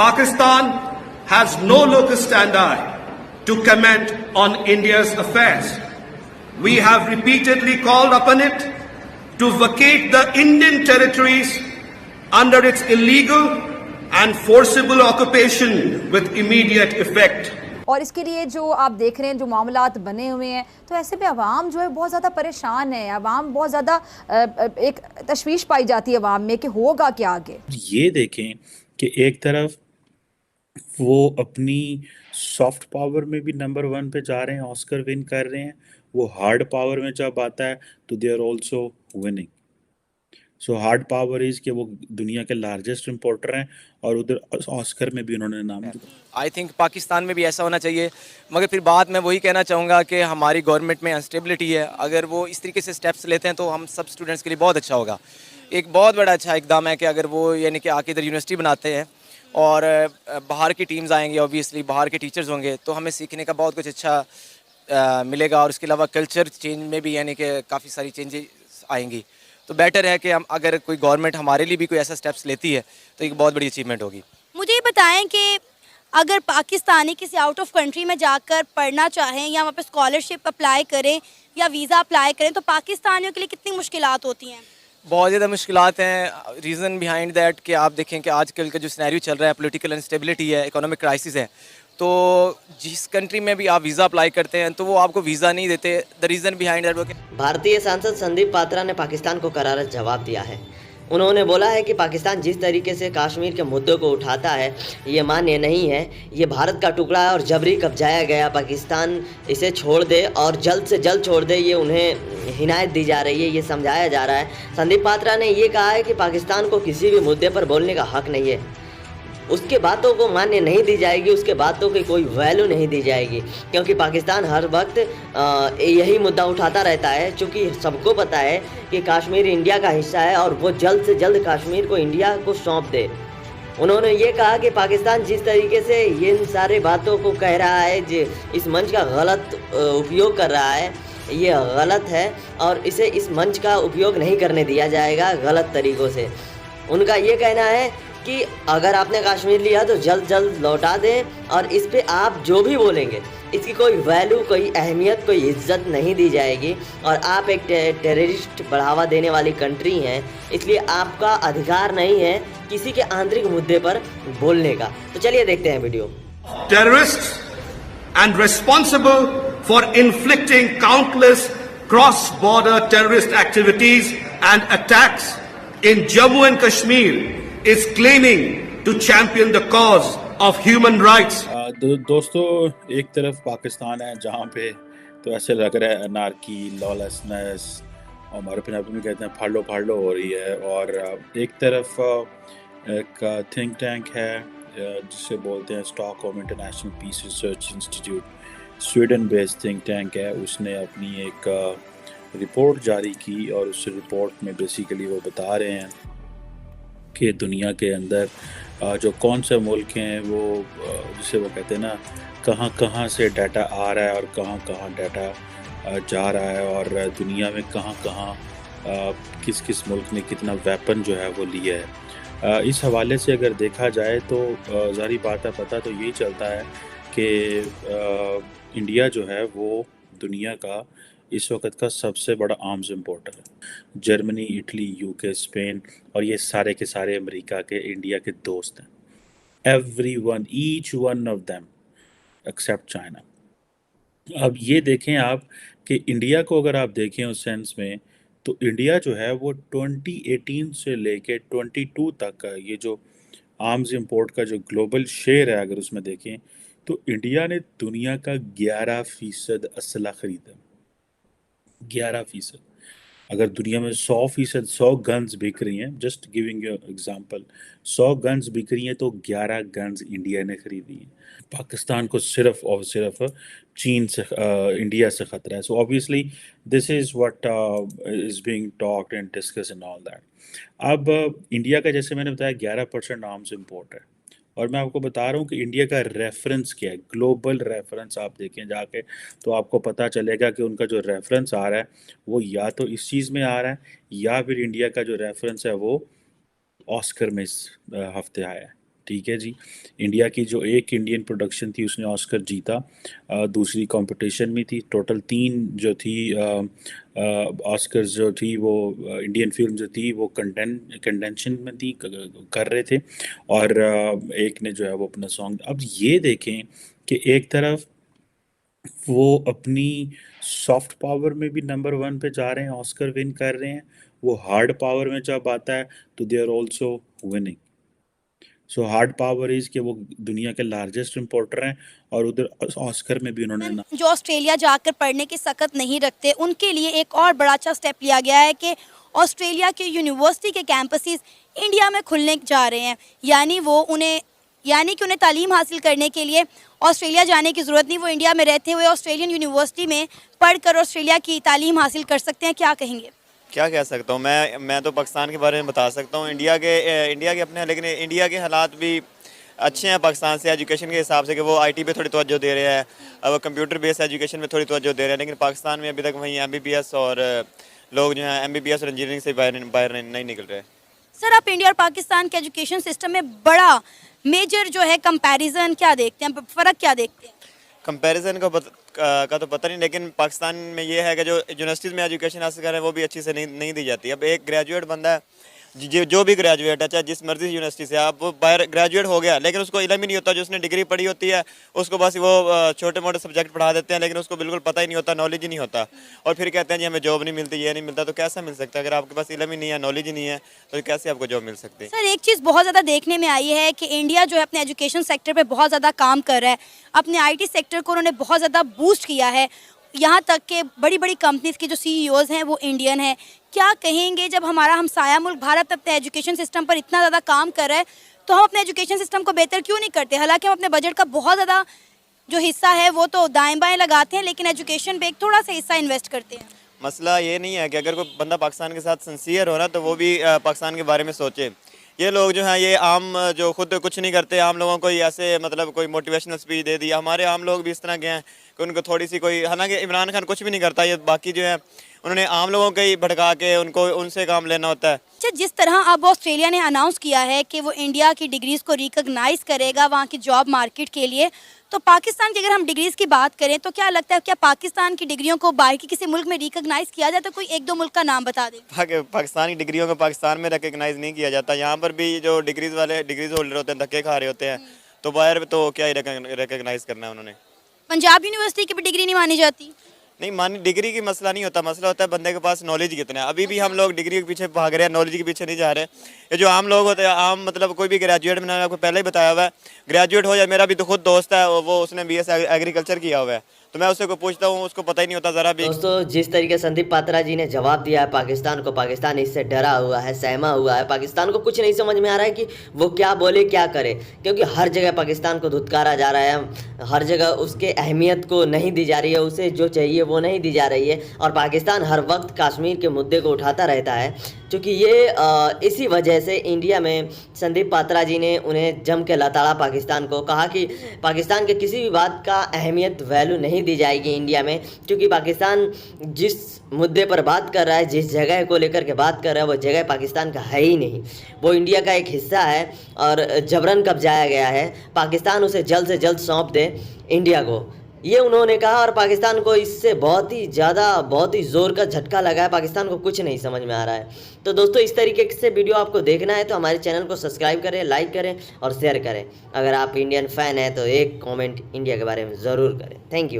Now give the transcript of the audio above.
Pakistan has no locus standi to comment on India's affairs. We have repeatedly called upon it to vacate the Indian territories under its illegal and forcible occupation with immediate effect. और इसके लिए जो आप देख रहे हैं जो मामलात बने हुए हैं, तो ऐसे में अवाम जो है बहुत ज़्यादा परेशान है। अवाम बहुत ज़्यादा एक तशवीश पाई जाती है अवाम में कि होगा क्या आगे। ये देखें कि एक तरफ वो अपनी सॉफ्ट पावर में भी नंबर 1 पे जा रहे हैं, ऑस्कर विन कर रहे हैं। वो हार्ड पावर में जब आता है तो they are also winning. So hard power is कि वो दुनिया के लार्जेस्ट इंपोर्टर हैं और उधर ऑस्कर में भी उन्होंने नाम दिया। आई थिंक पाकिस्तान में भी ऐसा होना चाहिए, मगर फिर बाद में वही कहना चाहूँगा कि हमारी गवर्नमेंट में अनस्टेबिलिटी है। अगर वो इस तरीके से स्टेप्स लेते हैं तो हम सब स्टूडेंट्स के लिए बहुत अच्छा होगा। एक बहुत बड़ा अच्छा इकदाम है कि अगर वो यानी कि आके इधर यूनिवर्सिटी बनाते हैं और बाहर की टीम्स आएंगी, ऑब्वियसली बाहर के टीचर्स होंगे, तो हमें सीखने का बहुत कुछ अच्छा मिलेगा। और उसके अलावा कल्चर चेंज में भी यानी कि काफ़ी सारी चेंजेस आएंगी। तो बेटर है कि हम अगर कोई गवर्नमेंट हमारे लिए भी कोई ऐसा स्टेप्स लेती है तो एक बहुत बड़ी अचीवमेंट होगी। मुझे ये बताएं कि अगर पाकिस्तानी किसी आउट ऑफ कंट्री में जाकर पढ़ना चाहें या वहाँ पे स्कॉलरशिप अप्लाई करें या वीज़ा अप्लाई करें तो पाकिस्तानियों के लिए कितनी मुश्किलात होती हैं? बहुत ज़्यादा मुश्किलात हैं। रीज़न बिहाइंड दैट कि आप देखें कि आजकल का जो सिनेरियो चल रहा है, पॉलिटिकल इंस्टेबिलिटी है, इकोनॉमिक क्राइसिस है, तो जिस कंट्री में भी आप वीज़ा अप्लाई करते हैं तो वो आपको वीज़ा नहीं देते। The reason behind that. भारतीय सांसद संदीप पात्रा ने पाकिस्तान को करारा जवाब दिया है। उन्होंने बोला है कि पाकिस्तान जिस तरीके से कश्मीर के मुद्दों को उठाता है ये मान्य नहीं है। ये भारत का टुकड़ा है और जबरी कब्जाया गया। पाकिस्तान इसे छोड़ दे और जल्द से जल्द छोड़ दे, ये उन्हें हिदायत दी जा रही है, ये समझाया जा रहा है। संदीप पात्रा ने ये कहा है कि पाकिस्तान को किसी भी मुद्दे पर बोलने का हक नहीं है, उसके बातों को मान्य नहीं दी जाएगी, उसके बातों की कोई वैल्यू नहीं दी जाएगी, क्योंकि पाकिस्तान हर वक्त यही मुद्दा उठाता रहता है। चूँकि सबको पता है कि कश्मीर इंडिया का हिस्सा है और वो जल्द से जल्द कश्मीर को इंडिया को सौंप दे। उन्होंने ये कहा कि पाकिस्तान जिस तरीके से इन सारे बातों को कह रहा है, इस मंच का गलत उपयोग कर रहा है, ये गलत है और इसे इस मंच का उपयोग नहीं करने दिया जाएगा गलत तरीक़ों से। उनका ये कहना है कि अगर आपने कश्मीर लिया तो जल्द जल्द लौटा दें और इस पे आप जो भी बोलेंगे इसकी कोई वैल्यू, कोई अहमियत, कोई इज्जत नहीं दी जाएगी। और आप एक टेररिस्ट बढ़ावा देने वाली कंट्री हैं, इसलिए आपका अधिकार नहीं है किसी के आंतरिक मुद्दे पर बोलने का। तो चलिए देखते हैं video. Terrorists and responsible for inflicting countless cross-border terrorist activities and attacks in Jammu and Kashmir is claiming to champion the cause of human rights. दोस्तों, एक तरफ पाकिस्तान है जहाँ पे तो ऐसे लग रहा है अनार्की, लॉलेसनेस, हमारे पंजाबी में कहते हैं फाड़ो हो रही है। और एक तरफ एक थिंक टैंक है जिसे बोलते हैं Stockholm International Peace Research Institute, Sweden based think tank है। उसने अपनी एक रिपोर्ट जारी की और उस रिपोर्ट में बेसिकली वो बता रहे हैं कि दुनिया के अंदर जो कौन से मुल्क हैं वो जिसे वो कहते हैं ना कहाँ कहाँ से डाटा आ रहा है और कहाँ कहाँ डाटा जा रहा है और दुनिया में कहाँ कहाँ किस किस मुल्क ने कितना वेपन जो है वो लिया है। इस हवाले से अगर देखा जाए तो ज़ाहिर बात है, पता तो यही चलता है कि इंडिया जो है वो दुनिया का इस वक्त का सबसे बड़ा आर्म्स इंपोर्टर है। जर्मनी, इटली, यूके, स्पेन और ये सारे के सारे अमेरिका के इंडिया के दोस्त हैं। Everyone, each one of them accept China. अब ये देखें आप कि इंडिया को अगर आप देखें उस सेंस में तो इंडिया जो है वो 2018 से लेके 22 तक का ये जो आर्म्स इंपोर्ट का जो ग्लोबल शेयर है, अगर उसमें देखें तो इंडिया ने दुनिया का 11% असला खरीदा। 11%। अगर दुनिया में 100% 100 गन्स बिक रही हैं, just giving you example, 100 guns बिक रही हैं तो 11 गन्स इंडिया ने खरीदी हैं। पाकिस्तान को सिर्फ और सिर्फ चीन से इंडिया से ख़तरा है। So obviously this is what is being talked and discuss and all that. अब इंडिया का जैसे मैंने बताया 11% आर्म्स इंपोर्ट है और मैं आपको बता रहा हूँ कि इंडिया का रेफरेंस क्या है, ग्लोबल रेफरेंस आप देखें जाके तो आपको पता चलेगा कि उनका जो रेफरेंस आ रहा है वो या तो इस चीज़ में आ रहा है या फिर इंडिया का जो रेफरेंस है वो ऑस्कर में इस हफ्ते आया है। ठीक है जी। इंडिया की जो एक इंडियन प्रोडक्शन थी उसने ऑस्कर जीता, दूसरी कंपटीशन में थी। टोटल 3 जो थी ऑस्कर्स जो थी वो इंडियन फिल्म जो थी वो कंटेंशन में थी, कर रहे थे, और एक ने जो है वो अपना सॉन्ग। अब ये देखें कि एक तरफ वो अपनी सॉफ्ट पावर में भी नंबर 1 पे जा रहे हैं, ऑस्कर विन कर रहे हैं, वो हार्ड पावर में जब आता है तो they are also winning. So hard power is कि वो दुनिया के लार्जेस्ट इम्पोर्टर हैं, और उधर ऑस्कर में भी उन्होंने ना जो ऑस्ट्रेलिया जाकर पढ़ने की सकत नहीं रखते उनके लिए एक और बड़ा अच्छा स्टेप लिया गया है कि ऑस्ट्रेलिया के यूनिवर्सिटी के कैंपसेस इंडिया में खुलने जा रहे हैं। यानी कि उन्हें तालीम हासिल करने के लिए ऑस्ट्रेलिया जाने की ज़रूरत नहीं, वो इंडिया में रहते हुए ऑस्ट्रेलियन यूनिवर्सिटी में पढ़कर ऑस्ट्रेलिया की तालीम हासिल कर सकते हैं। क्या कहेंगे? क्या कह सकता हूँ मैं तो पाकिस्तान के बारे में बता सकता हूँ। इंडिया के अपने, लेकिन इंडिया के हालात भी अच्छे हैं पाकिस्तान से एजुकेशन के हिसाब से, कि वो आईटी पे थोड़ी तवज्जो दे रहे हैं, अब कंप्यूटर बेस्ड एजुकेशन में थोड़ी तवज्जो दे रहे हैं। लेकिन पाकिस्तान में अभी तक वहीं एमबीबीएस और लोग जो हैं एमबीबीएस और इंजीनियरिंग से बाहर नहीं निकल रहे। सर, आप इंडिया और पाकिस्तान के एजुकेशन सिस्टम में बड़ा मेजर जो है कंपैरिजन क्या देखते हैं, फ़र्क क्या देखते हैं? कंपैरिजन का तो पता नहीं, लेकिन पाकिस्तान में ये है कि जो यूनिवर्सिटीज़ में एजुकेशन हासिल करें वो भी अच्छी से नहीं दी जाती। अब एक ग्रेजुएट बंदा है, जो भी ग्रेजुएट है, चाहे जिस मर्जी यूनिवर्सिटी से, आप वो बाहर ग्रेजुएट हो गया लेकिन उसको इल्म ही नहीं होता, जो उसने डिग्री पढ़ी होती है उसको बस वो छोटे मोटे सब्जेक्ट पढ़ा देते हैं, लेकिन उसको बिल्कुल पता ही नहीं होता, नॉलेज ही नहीं होता, और फिर कहते हैं जी हमें जॉब नहीं मिलती, ये नहीं मिलता। तो कैसा मिल सकता है अगर आपके पास इल्म ही नहीं है, नॉलेज ही नहीं है, तो कैसे आपको जॉब मिल सकती है? सर, एक चीज़ बहुत ज़्यादा देखने में आई है कि इंडिया जो है अपने एजुकेशन सेक्टर पे बहुत ज़्यादा काम कर रहा है। अपने आईटी सेक्टर को उन्होंने बहुत ज़्यादा बूस्ट किया है, यहाँ तक कि बड़ी बड़ी कंपनीज़ के जो सीईओज़ हैं वो इंडियन हैं। क्या कहेंगे, जब हमारा हमसाया मुल्क भारत अपने एजुकेशन सिस्टम पर इतना ज़्यादा काम कर रहा है तो हम अपने एजुकेशन सिस्टम को बेहतर क्यों नहीं करते? हालांकि हम अपने बजट का बहुत ज़्यादा जो हिस्सा है वो तो दाएं बाएं लगाते हैं, लेकिन एजुकेशन पे एक थोड़ा सा हिस्सा इन्वेस्ट करते हैं। मसला ये नहीं है कि अगर कोई बंदा पाकिस्तान के साथ सिंसियर हो ना तो वो भी पाकिस्तान के बारे में सोचे। ये लोग जो हैं ये आम जो खुद कुछ नहीं करते, आम लोगों को ऐसे मतलब कोई मोटिवेशनल स्पीच दे दी। हमारे आम लोग भी इस तरह के हैं कि उनको थोड़ी सी कोई, हालांकि इमरान खान कुछ भी नहीं करता, ये बाकी जो है उन्होंने आम लोगों को ही भड़का के उनसे काम लेना होता है। अच्छा, जिस तरह अब ऑस्ट्रेलिया ने अनाउंस किया है कि वो इंडिया की डिग्रीज़ को रिकॉग्नाइज़ करेगा वहाँ की जॉब मार्केट के लिए, तो पाकिस्तान की अगर हम डिग्रीज़ की बात करें तो क्या लगता है, क्या पाकिस्तान की डिग्रियों को बाहर के किसी मुल्क में रिकॉग्नाइज़ किया जाए? तो कोई 1-2 मुल्क का नाम बता दें। पाकिस्तान की डिग्रियों को पाकिस्तान में रिकॉग्नाइज़ नहीं किया जाता। यहाँ पर भी जो डिग्रीज़ होल्डर होते हैं धक्के खा रहे होते हैं, तो बाहर तो क्या ही रिकॉग्नाइज़ करना है उन्होंने। पंजाब यूनिवर्सिटी की भी डिग्री नहीं मानी जाती? नहीं मानी, डिग्री की मसला नहीं होता, मसला होता है बंदे के पास नॉलेज कितना है। अभी भी हम लोग डिग्री के पीछे भाग रहे हैं, नॉलेज के पीछे नहीं जा रहे। ये जो आम लोग होते हैं, आम मतलब कोई भी ग्रेजुएट, मैंने आपको पहले ही बताया हुआ है, ग्रेजुएट हो जाए, मेरा भी तो खुद दोस्त है वो, उसने BS एग्रीकल्चर किया हुआ है, तो मैं उससे को पूछता हूँ उसको पता ही नहीं होता ज़रा भी। दोस्तों, जिस तरीके संदीप पात्रा जी ने जवाब दिया है पाकिस्तान को, पाकिस्तान इससे डरा हुआ है, सहमा हुआ है। पाकिस्तान को कुछ नहीं समझ में आ रहा है कि वो क्या बोले क्या करे, क्योंकि हर जगह पाकिस्तान को धुतकारा जा रहा है, हर जगह उसके अहमियत को नहीं दी जा रही है, उसे जो चाहिए वो नहीं दी जा रही है। और पाकिस्तान हर वक्त कश्मीर के मुद्दे को उठाता रहता है, क्योंकि ये इसी वजह से इंडिया में संदीप पात्रा जी ने उन्हें जम के लताड़ा पाकिस्तान को, कहा कि पाकिस्तान के किसी भी बात का अहमियत वैल्यू नहीं दी जाएगी इंडिया में, क्योंकि पाकिस्तान जिस मुद्दे पर बात कर रहा है, जिस जगह को लेकर के बात कर रहा है, वो जगह पाकिस्तान का है ही नहीं, वो इंडिया का एक हिस्सा है और जबरन कब्जाया गया है। पाकिस्तान उसे जल्द से जल्द सौंप दे इंडिया को, ये उन्होंने कहा। और पाकिस्तान को इससे बहुत ही ज़ोर का झटका लगा है, पाकिस्तान को कुछ नहीं समझ में आ रहा है। तो दोस्तों, इस तरीके से वीडियो आपको देखना है तो हमारे चैनल को सब्सक्राइब करें, लाइक करें और शेयर करें। अगर आप इंडियन फ़ैन हैं तो एक कमेंट इंडिया के बारे में ज़रूर करें। Thank you.